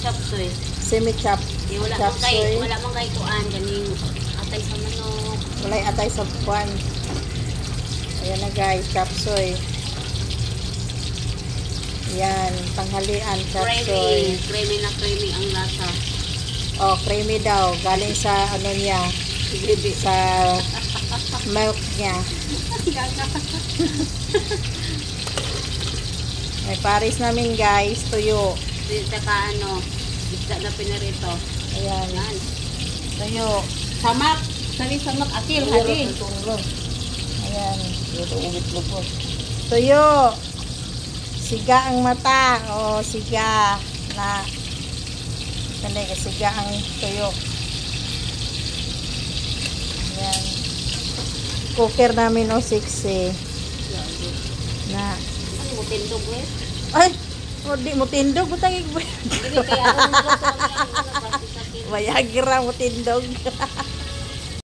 chapsoy. Semi-chop. Wala man kay kuan ganing atay sa manok. Walay atay sa kwan. Ayan na guys, chapsoy. Yan, tanghalian chapsoy. Creamy na creamy ang lasa. Oh, creamy daw. Galing sa ano niya. Sa milk niya. May paris namin guys, tuyo. Saka ano, isda na pinarito. Ayan. Yan. Tuyo. Samak. Sali samak akil hadi. Ayan. Tuyo. Siga ang mata. O, siga. Na. Kanda ka siga ang tuyo. Ayan. Cooker namin o 6 na. Ano mo tindog eh? Ay! O di mo tindog. Butang Hindi kaya ako. Viagra mo tindog.